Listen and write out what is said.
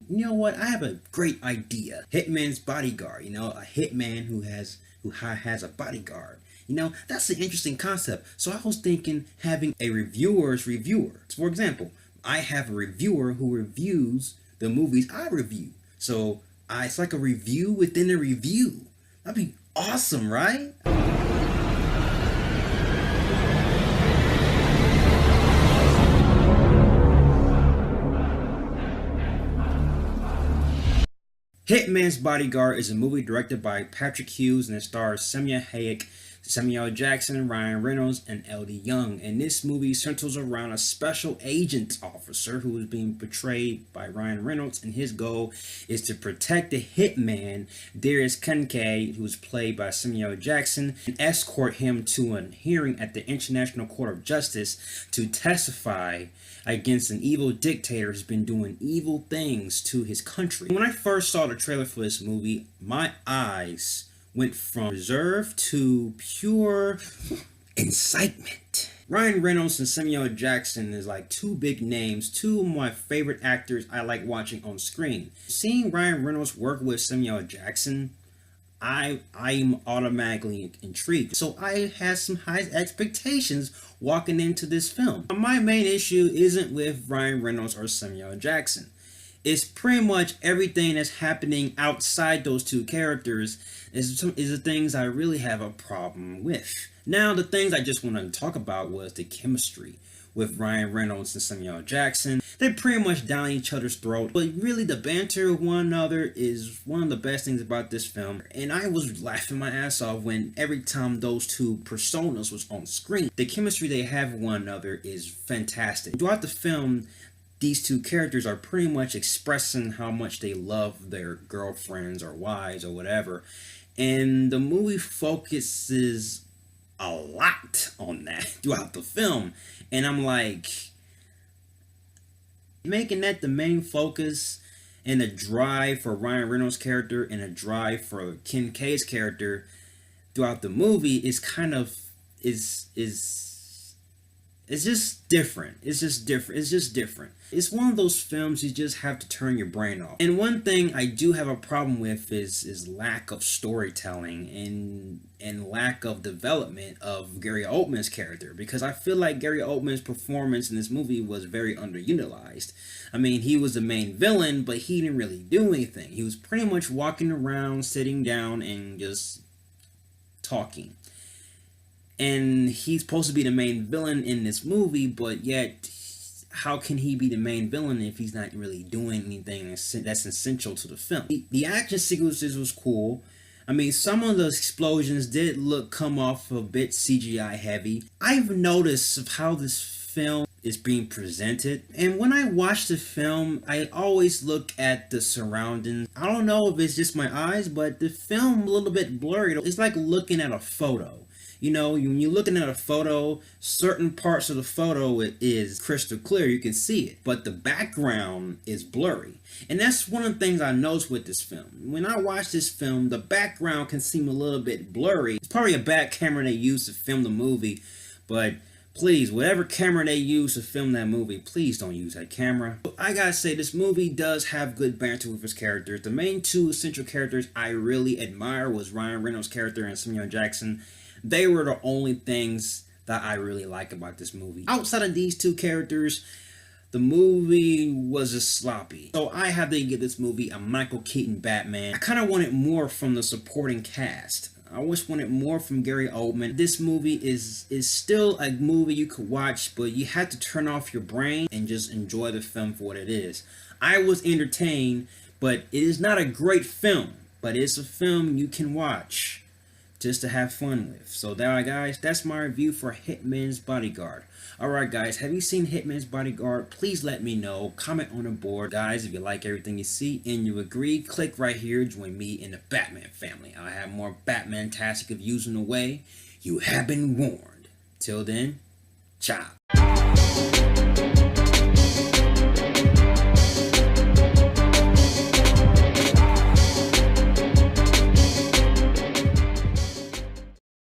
You know what? I have a great idea. Hitman's Bodyguard. A hitman who has a bodyguard. That's an interesting concept. So I was thinking having a reviewer's reviewer. For example, I have a reviewer who reviews the movies I review. So it's like a review within a review. That'd be awesome, right? Hitman's Bodyguard is a movie directed by Patrick Hughes and it stars Samuel Hayek, Samuel Jackson, Ryan Reynolds, and L.D. Young. And this movie centers around a special agent officer who is being portrayed by Ryan Reynolds, and his goal is to protect the hitman, Darius Kincaid, who is played by Samuel Jackson, and escort him to a hearing at the International Court of Justice to testify against an evil dictator who's been doing evil things to his country. When I first saw the trailer for this movie, my eyes went from reserve to pure incitement. Ryan Reynolds and Samuel Jackson is like two big names, two of my favorite actors I like watching on screen. Seeing Ryan Reynolds work with Samuel Jackson, I'm automatically intrigued. So I had some high expectations walking into this film. My main issue isn't with Ryan Reynolds or Samuel Jackson. It's pretty much everything that's happening outside those two characters is the things I really have a problem with. Now, the things I just want to talk about was the chemistry with Ryan Reynolds and Samuel Jackson. They're pretty much down each other's throat, but really the banter with one another is one of the best things about this film. And I was laughing my ass off when every time those two personas was on screen. The chemistry they have with one another is fantastic. Throughout the film, these two characters are pretty much expressing how much they love their girlfriends or wives or whatever. And the movie focuses a lot on that throughout the film. And I'm like, making that the main focus and the drive for Ryan Reynolds' character and a drive for Kincaid's character throughout the movie is kind of it's just different. It's just different. It's one of those films you just have to turn your brain off. And one thing I do have a problem with is lack of storytelling and lack of development of Gary Oldman's character, because I feel like Gary Oldman's performance in this movie was very underutilized. I mean, he was the main villain, but he didn't really do anything. He was pretty much walking around, sitting down, and just talking. And he's supposed to be the main villain in this movie, but yet how can he be the main villain if he's not really doing anything that's essential to the film? The action sequences was cool. I mean, some of the explosions did come off a bit CGI heavy. I've noticed of how this film is being presented, and when I watch the film, I always look at the surroundings. I don't know if it's just my eyes, but the film a little bit blurry. It's like looking at a photo. When you're looking at a photo, certain parts of the photo is crystal clear, you can see it, but the background is blurry. And that's one of the things I noticed with this film. When I watch this film, the background can seem a little bit blurry. It's probably a bad camera they used to film the movie, but please, whatever camera they use to film that movie, please don't use that camera. I gotta say, this movie does have good banter with its characters. The main two essential characters I really admire was Ryan Reynolds' character and Samuel Jackson. They were the only things that I really like about this movie. Outside of these two characters, the movie was just sloppy. So I have to give this movie a Michael Keaton Batman. I kind of wanted more from the supporting cast. I always wanted more from Gary Oldman. This movie is still a movie you could watch, but you have to turn off your brain and just enjoy the film for what it is. I was entertained, but it is not a great film, but it's a film you can watch just to have fun with. So there, guys, that's my review for Hitman's Bodyguard. Alright guys, have you seen Hitman's Bodyguard? Please let me know. Comment on the board. Guys, if you like everything you see and you agree, click right here, join me in the Batman family. I have more Batman-tastic reviews on the way. You have been warned. Till then, ciao.